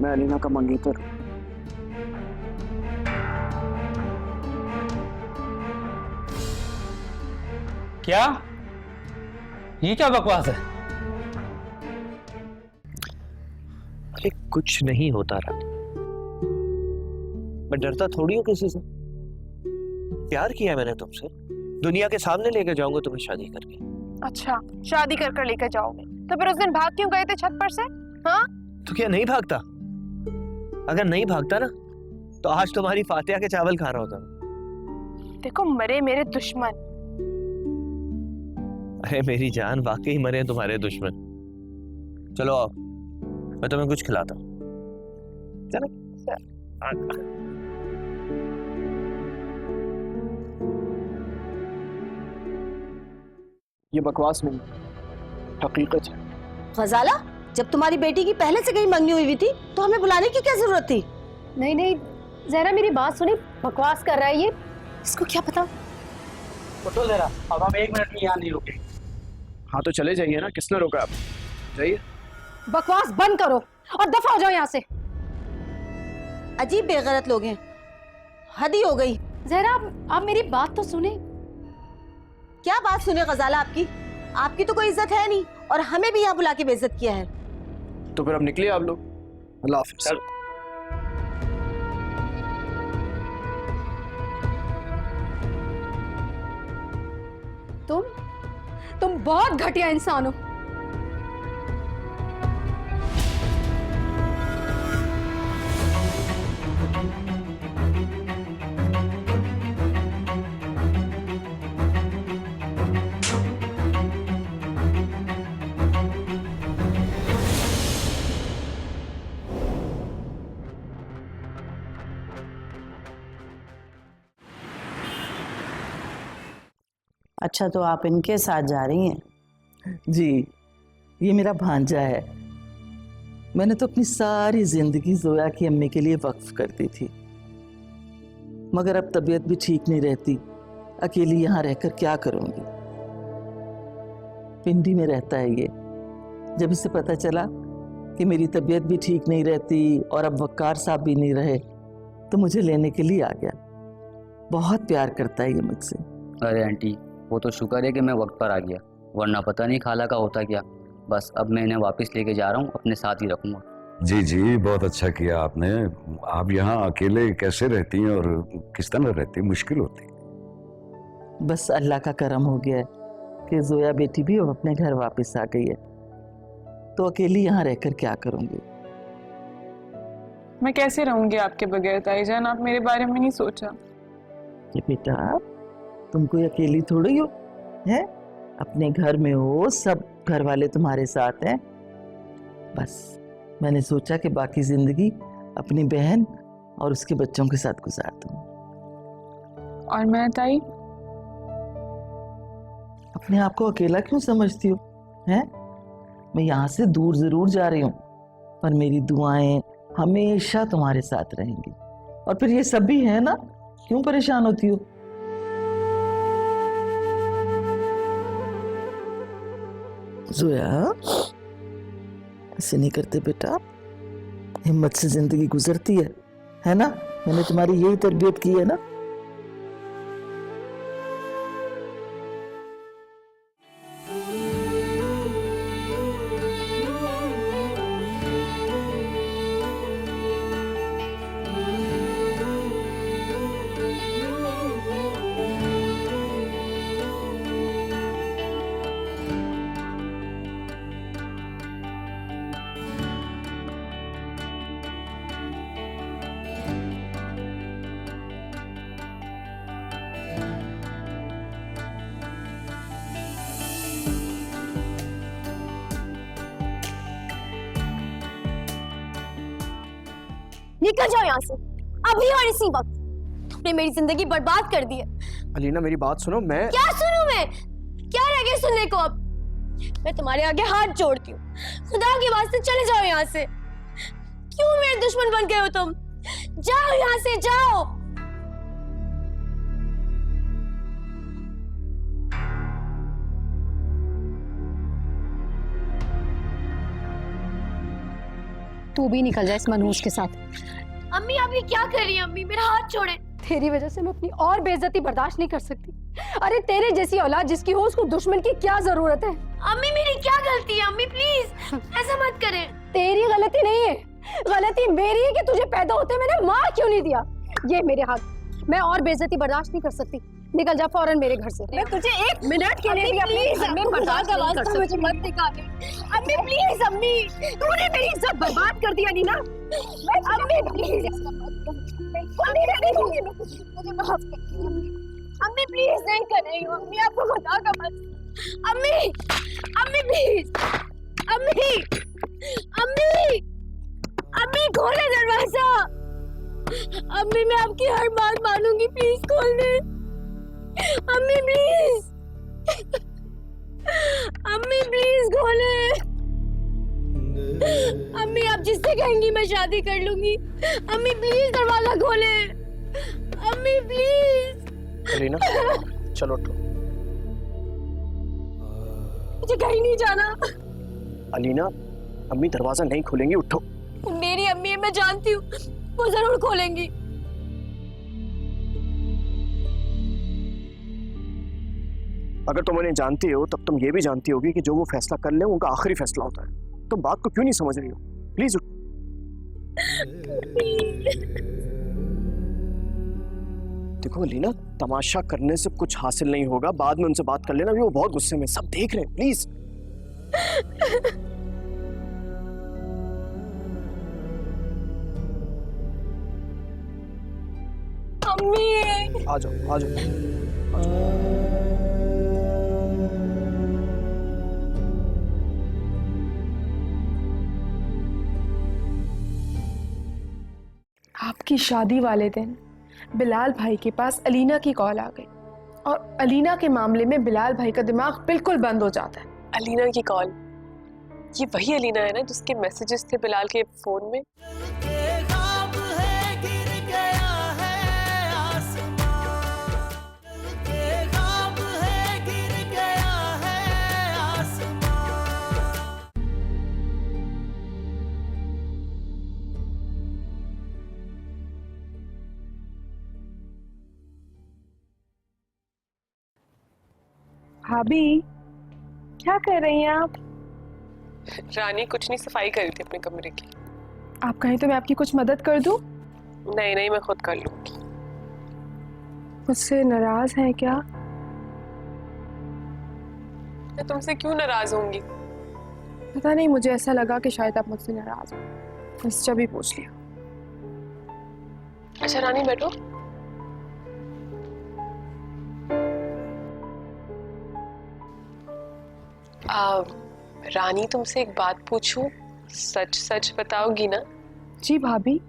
मैं अलीना का मंगेतर हूँ। क्या? ये क्या बकवास है? अरे कुछ नहीं होता रानी, मैं डरता थोड़ी हूँ किसी से। प्यार किया मैंने तुमसे, दुनिया के सामने लेके जाऊंगा तुम्हें शादी करके। अच्छा, शादी कर कर लेकर जाओगे तो फिर उस दिन भाग क्यों गए थे छत पर से? हाँ, तो क्या नहीं भागता? अगर नहीं भागता ना तो आज तुम्हारी फातिहा के चावल खा रहा होता। देखो मरे मेरे दुश्मन। अरे मेरी जान, वाकई मरे हैं तुम्हारे दुश्मन। चलो आओ, मैं तुम्हें कुछ खिलाता हूँ। चलो। ये बकवास नहीं, हकीकत है। गजाला, जब तुम्हारी बेटी की पहले से कहीं मंगनी हुई थी तो हमें बुलाने की क्या जरूरत थी? नहीं नहीं जहरा, मेरी बात सुनी, बकवास कर रहा है ये, इसको क्या पता। उठो जरा, अब हम 1 मिनट भी यहाँ नहीं रुके। हाँ तो चले जाइए ना, किसने रोका आप? जाइए। बकवास बंद करो और दफा हो जाओ यहाँ से। अजीब बेगैरत लोग हैं, हद ही हो गई। जहरा आप मेरी बात तो सुने। क्या बात सुने गजाला आपकी? आपकी तो कोई इज्जत है नहीं और हमें भी यहाँ बुला के बेइज्जत किया है। तो फिर अब निकलिए आप लोग। अल्लाह हाफिज। तुम बहुत घटिया इंसान हो। अच्छा, तो आप इनके साथ जा रही हैं? जी, ये मेरा भांजा है। मैंने तो अपनी सारी जिंदगी जोया की अम्मी के लिए वक्फ कर दी थी, मगर अब तबीयत भी ठीक नहीं रहती, अकेली यहाँ रहकर क्या करूँगी। पिंडी में रहता है ये। जब इसे पता चला कि मेरी तबीयत भी ठीक नहीं रहती और अब वक्कार साहब भी नहीं रहे तो मुझे लेने के लिए आ गया। बहुत प्यार करता है ये मुझसे। अरे आंटी, वो तो शुक्र है कि मैं वक्त पर आ गया, वरना पता नहीं खाला का होता क्या। बस अब मैं इन्हें वापस लेके जा रहा हूँ, अपने साथ ही रखूँगा। जी जी, बहुत अच्छा किया आपने। आप यहाँ अकेले कैसे रहती हैं और किस तरह रहती हैं? मुश्किल होती है। बस अल्लाह का करम हो गया है कि जोया बेटी भी अब अपने घर वापस आ गई है, तो अकेली यहाँ रहकर क्या करूँगी। मैं कैसे रहूंगी आपके बगैर ताईजान? आप मेरे बारे में नहीं सोचा? ये बेटा, तुम कोई अकेली थोड़ी हो, हैं? अपने घर में हो, सब घर वाले तुम्हारे साथ हैं। बस मैंने सोचा कि बाकी जिंदगी अपनी बहन और उसके बच्चों के साथ गुजार दूं। और मैं ताई? अपने आप को अकेला क्यों समझती हो, हैं? मैं यहाँ से दूर जरूर जा रही हूँ, पर मेरी दुआएं हमेशा तुम्हारे साथ रहेंगी। और फिर ये सब भी है ना, क्यों परेशान होती हो? जोया, ऐसे नहीं करते बेटा, हिम्मत से जिंदगी गुजरती है ना? मैंने तुम्हारी यही तरबियत की है ना। निकल जाओ यहाँ से अभी और इसी वक्त। तुमने मेरी जिंदगी बर्बाद कर दी है। अलीना मेरी बात सुनो। मैं क्या सुनूं मैं? क्या रह गया सुनने को अब? मैं तुम्हारे आगे हाथ जोड़ती हूँ, खुदा के वास्ते चले जाओ यहाँ से। क्यों मेरे दुश्मन बन गए हो तुम? जाओ यहाँ से, जाओ। तू भी निकल जा इस मनहूस के साथ। अम्मी आप ये क्या कर रही हैं? अम्मी मेरा हाथ छोड़े। तेरी वजह से मैं अपनी और बेइज्जती बर्दाश्त नहीं कर सकती। अरे तेरे जैसी औलाद जिसकी हो उसको दुश्मन की क्या जरूरत है? अम्मी मेरी क्या गलती है? अम्मी प्लीज ऐसा मत करें। तेरी गलती नहीं है, गलती मेरी है कि तुझे पैदा होते मैंने मार क्यों नहीं दिया। ये मेरे हाथ, मैं और बेइज्जती बर्दाश्त नहीं कर सकती। निकल जा फौरन मेरे घर से। मैं तुझे 1 मिनट के लिए भी अपने घर में बर्दाश्त नहीं कर सकती। मुझे मत निकाले अम्मी प्लीज। अम्मी तूने मेरी इज्जत बर्बाद कर दिया नीना। अम्मी प्लीज मुझे माफ कर दीजिए। अम्मी प्लीज नहीं कर रही हूँ। अम्मी आपको खुदा का मत। अम्मी अम्मी प्लीज। अम्मी अम्मी अम्मी खोले दरवाजा। अम्मी मैं आपकी हर बात मानूंगी, प्लीज खोल दे। अम्मी प्लीज। अम्मी प्लीज खोले। अम्मी आप जिससे कहेंगी मैं शादी कर लूंगी। अम्मी प्लीज दरवाजा खोले। अम्मी प्लीज। अलीना चलो उठो। मुझे कहीं नहीं जाना। अलीना अम्मी दरवाजा नहीं खोलेंगी, उठो। मेरी अम्मी है, मैं जानती हूँ, वो जरूर खोलेंगी। अगर तुम उन्हें जानती हो तब तुम ये भी जानती होगी कि जो वो फैसला कर ले उनका आखिरी फैसला होता है। तुम बात को क्यों नहीं समझ रही हो? प्लीज देखो अलीना, तमाशा करने से कुछ हासिल नहीं होगा। बाद में उनसे बात कर लेना। अभी वो बहुत गुस्से में, सब देख रहे हैं। प्लीज अम्मी आ जाओ आ जाओ। आपकी शादी वाले दिन बिलाल भाई के पास अलीना की कॉल आ गई और अलीना के मामले में बिलाल भाई का दिमाग बिल्कुल बंद हो जाता है। अलीना की कॉल, ये वही अलीना है ना जिसके मैसेजेस थे बिलाल के फोन में? भाभी क्या कर रही हैं आप? रानी कुछ नहीं, सफाई कर रही थी अपने कमरे की। आप कहें तो मैं आपकी कुछ मदद कर दूं? नहीं नहीं, मैं खुद कर लूंगी। मुझसे नाराज हैं क्या? मैं तुमसे क्यों नाराज होंगी? पता नहीं, मुझे ऐसा लगा कि शायद आप मुझसे नाराज हो, बस जब ही पूछ लिया। अच्छा रानी बैठो। रानी तुमसे एक बात पूछूं, सच सच बताओगी ना? जी भाभी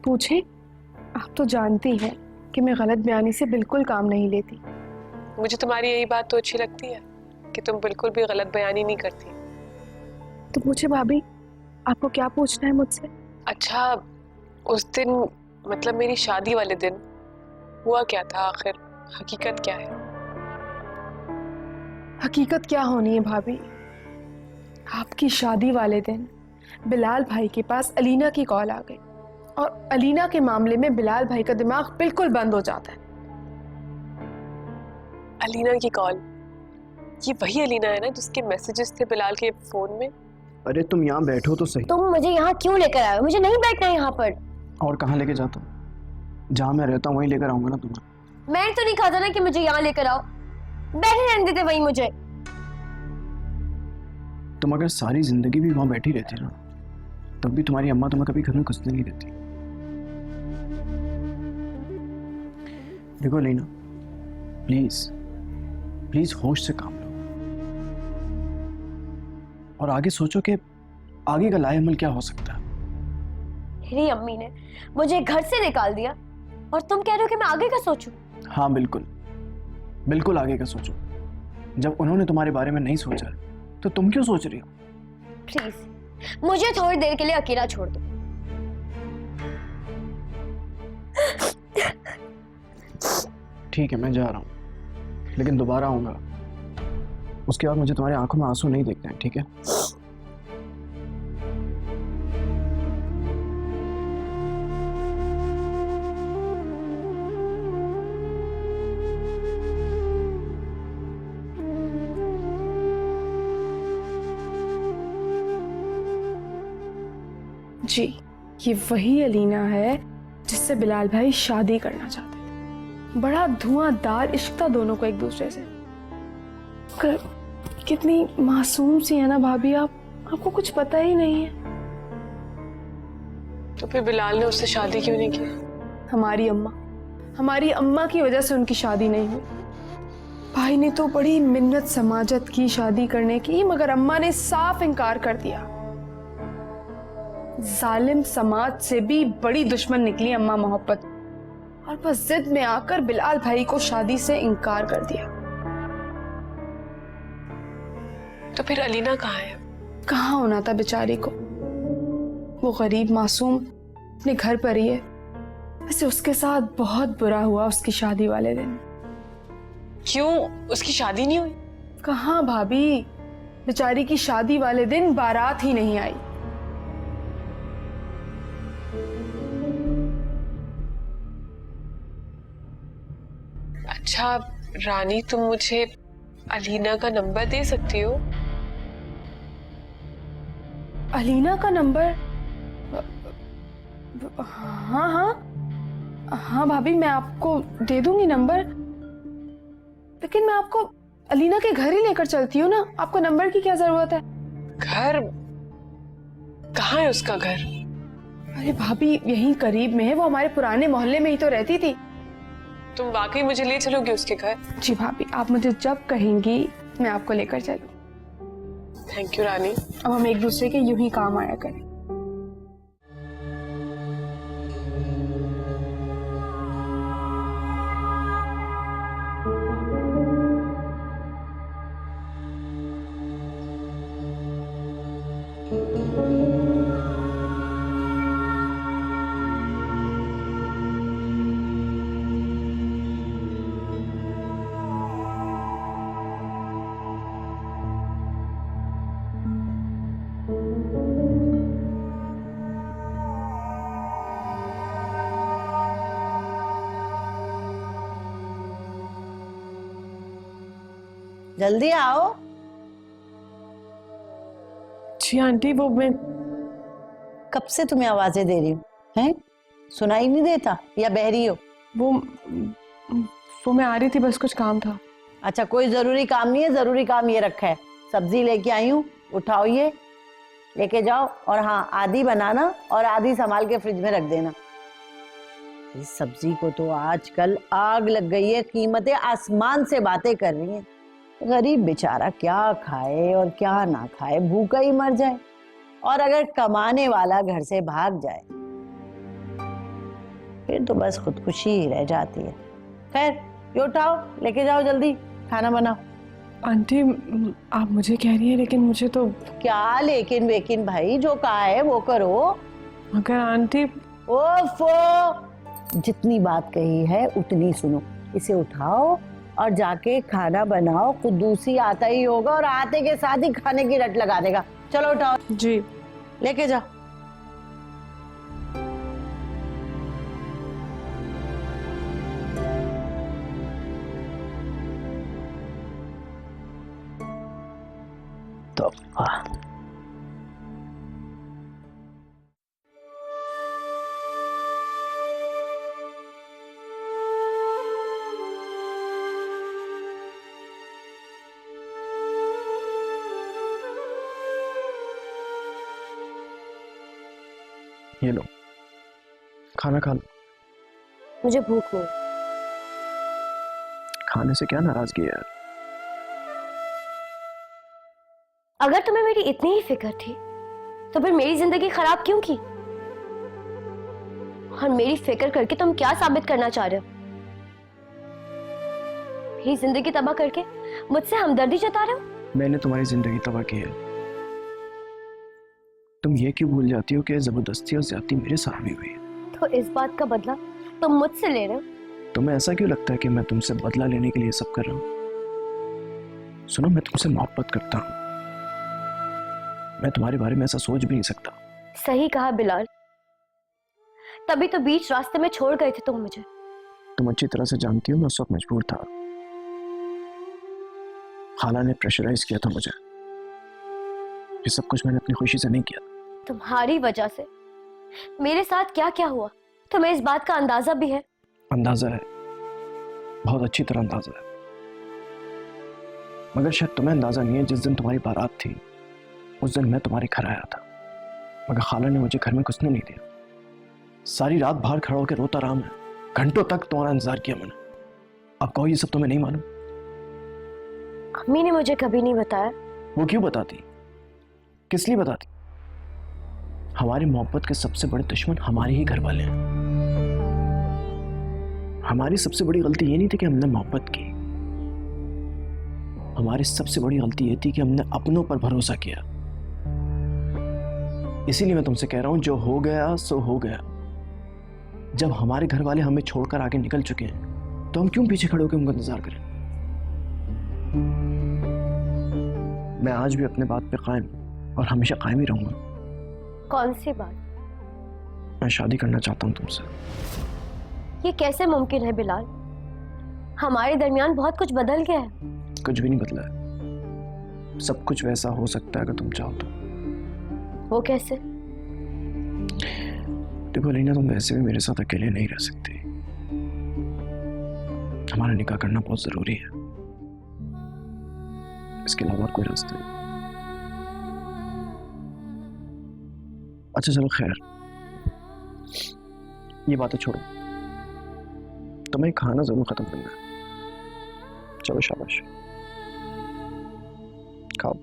पूछें। आप तो जानती हैं कि मैं गलत बयानी से बिल्कुल काम नहीं लेती। मुझे तुम्हारी यही बात तो अच्छी लगती है कि तुम बिल्कुल भी गलत बयानी नहीं करती। तो पूछे भाभी, आपको क्या पूछना है मुझसे? अच्छा उस दिन, मतलब मेरी शादी वाले दिन हुआ क्या था आखिर? हकीकत क्या है? हकीकत क्या होनी है भाभी? आपकी शादी वाले दिन बिलाल भाई के पास अलीना की कॉल आ गई और अलीना के मामले में बिलाल भाई का दिमाग बिल्कुल बंद हो जाता है। अलीना की कॉल, ये वही अलीना है ना जिसके मैसेजेस थे बिलाल के फोन में? अरे तुम यहाँ बैठो तो सही। तुम मुझे यहाँ क्यों लेकर आए हो? मुझे नहीं बैठना यहाँ पर। और कहाँ लेके जाता हूँ? जहाँ मैं रहता हूँ वहीं लेकर आऊंगा ना तुम्हें। मैंने तो नहीं कहा था ना कि मुझे यहाँ लेकर आओ। बैठे रहने देते वहीं मुझे। तुम अगर सारी जिंदगी भी वहां बैठी रहती ना, तब भी तुम्हारी अम्मा तुम्हें कभी घर में घुसने नहीं देती। देखो लीना, प्लीज प्लीज होश से काम लो और आगे सोचो कि आगे का लाएअमल क्या हो सकता है। मेरी अम्मी ने मुझे घर से निकाल दिया और तुम कह रहे हो कि मैं आगे का सोचूं? हाँ बिल्कुल बिल्कुल आगे का सोचो। जब उन्होंने तुम्हारे बारे में नहीं सोचा तो तुम क्यों सोच रही हो? प्लीज मुझे थोड़ी देर के लिए अकेला छोड़ दो। ठीक है मैं जा रहा हूँ, लेकिन दोबारा आऊंगा। उसके बाद मुझे तुम्हारी आंखों में आंसू नहीं देखते हैं, ठीक है? जी, ये वही अलीना है जिससे बिलाल भाई शादी करना चाहते हैं। बड़ा धुआंधार इश्क था दोनों को एक दूसरे से। कितनी मासूम सी है ना भाभी आप, आपको कुछ पता ही नहीं है। तो फिर बिलाल ने उससे शादी क्यों नहीं की? हमारी अम्मा की वजह से उनकी शादी नहीं हुई। भाई ने तो बड़ी मिन्नत समाजत की शादी करने की, मगर अम्मा ने साफ इनकार कर दिया। जालिम समाज से भी बड़ी दुश्मन निकली अम्मा मोहब्बत, और बस जिद में आकर बिलाल भाई को शादी से इनकार कर दिया। तो फिर अलीना कहाँ है? कहाँ होना था बेचारी को, वो गरीब मासूम अपने घर पर ही है। वैसे उसके साथ बहुत बुरा हुआ उसकी शादी वाले दिन। क्यों, उसकी शादी नहीं हुई? कहाँ भाभी, बेचारी की शादी वाले दिन बारात ही नहीं आई। अच्छा रानी, तुम मुझे अलीना का नंबर दे सकती हो? अलीना का नंबर? हाँ हाँ हाँ भाभी, मैं आपको दे दूंगी नंबर, लेकिन मैं आपको अलीना के घर ही लेकर चलती हूँ ना, आपको नंबर की क्या जरूरत है? घर? कहाँ है उसका घर? अरे भाभी, यहीं करीब में है, वो हमारे पुराने मोहल्ले में ही तो रहती थी। तुम वाकई मुझे ले चलोगे उसके घर? जी भाभी, आप मुझे जब कहेंगी मैं आपको लेकर चलूँ। थैंक यू रानी। अब हम एक दूसरे के यूं ही काम आया करें। जल्दी आओ। जी आंटी, वो मैं कब से तुम्हें आवाजें दे रही हूँ, हैं? सुनाई नहीं देता या बहरी हो? वो मैं आ रही थी, बस कुछ काम था। अच्छा, कोई जरूरी काम नहीं है? जरूरी काम ये रखा है, सब्जी लेके आई हूँ, उठाओ, ये लेके जाओ। और हाँ, आधी बनाना और आधी संभाल के फ्रिज में रख देना। इस सब्जी को तो आजकल आग लग गई है, कीमतें आसमान से बातें कर रही हैं। गरीब बेचारा क्या खाए और क्या ना खाए, भूखा ही मर जाए। और अगर कमाने वाला घर से भाग जाए फिर तो बस खुदकुशी ही रह जाती है। खैर, ये उठाओ, लेके जाओ, जल्दी खाना बनाओ। आंटी, आप मुझे कह रही हैं, लेकिन मुझे तो... क्या लेकिन वेकिन भाई, जो कहा है वो करो। मगर आंटी... ओफो, जितनी बात कही है उतनी सुनो। इसे उठाओ और जाके खाना बनाओ, कुद्दूसी आता ही होगा और आते के साथ ही खाने की रट लगा देगा। चलो उठाओ। जी। लेके जाओ। तो ये लो, खाना खा लो। मुझे भूख नहीं। खाने से क्या नाराजगी है यार? अगर तुम्हें मेरी इतनी ही फिक्र थी तो फिर मेरी जिंदगी खराब क्यों की? और मेरी फिक्र करके तुम क्या साबित करना चाह रहे हो? मेरी जिंदगी तबाह करके मुझसे हमदर्दी जता रहे हो? मैंने तुम्हारी जिंदगी तबाह की है। तुम ये क्यों भूल जाती हो कि जबरदस्ती और ज्यादती मेरे साथ भी हुई है? तो इस बात का बदला तुम मुझसे ले रहे हो? तुम्हें ऐसा क्यों लगता है कि मैं तुमसे बदला लेने के लिए सब कर रहा हूँ? सुनो, मैं तुमसे मोहब्बत करता हूँ। मैं तुम्हारे बारे में ऐसा सोच भी नहीं सकता। सही कहा बिलाल, तभी तो बीच रास्ते में छोड़ गए थे तुम मुझे। तुम अच्छी तरह से जानती हो मैं उस वक्त मजबूर था। खाला ने प्रेशराइज किया था मुझे। ये सब कुछ मैंने अपनी खुशी से नहीं किया। तुम्हारी वजह से मेरे साथ क्या क्या हुआ तुम्हें इस बात का अंदाजा भी है? अंदाजा है, बहुत अच्छी तरह अंदाजा है, मगर शायद तुम्हें अंदाजा नहीं है। जिस दिन तुम्हारी बारात थी उस दिन मैं तुम्हारे घर आया था, मगर खाला ने मुझे घर में घुसने नहीं दिया। सारी रात बाहर खड़ा होकर रोता रहा मैं, घंटों तक तुम्हारा इंतजार किया मैंने। अब कहो ये सब तुम्हें नहीं मालूम? अम्मी ने मुझे कभी नहीं बताया। वो क्यों बताती, किस लिए बताती? हमारी मोहब्बत के सबसे बड़े दुश्मन हमारे ही घर वाले हैं। हमारी सबसे बड़ी गलती ये नहीं थी कि हमने मोहब्बत की, हमारी सबसे बड़ी गलती ये थी कि हमने अपनों पर भरोसा किया। इसीलिए मैं तुमसे कह रहा हूं, जो हो गया सो हो गया। जब हमारे घर वाले हमें छोड़कर आगे निकल चुके हैं तो हम क्यों पीछे खड़े होकर उनका इंतजार करें? मैं आज भी अपने बात पे कायम और हमेशा कायम ही रहूंगा। कौन सी बात? मैं शादी करना चाहता हूं तुमसे। ये कैसे मुमकिन है बिलाल? हमारे दरमियान बहुत कुछ बदल गया है। कुछ भी नहीं बदला है, सब कुछ वैसा हो सकता है अगर तुम चाहो तो। वो कैसे? देखो रीना, तुम वैसे भी मेरे साथ अकेले नहीं रह सकती। हमारा निकाह करना बहुत जरूरी है, इसके अलावा कोई रास्ता नहीं। अच्छा चलो खैर, ये बातें छोड़ो, तुम्हें खाना जरूर खत्म करना है। चलो शाबाश, खाओ।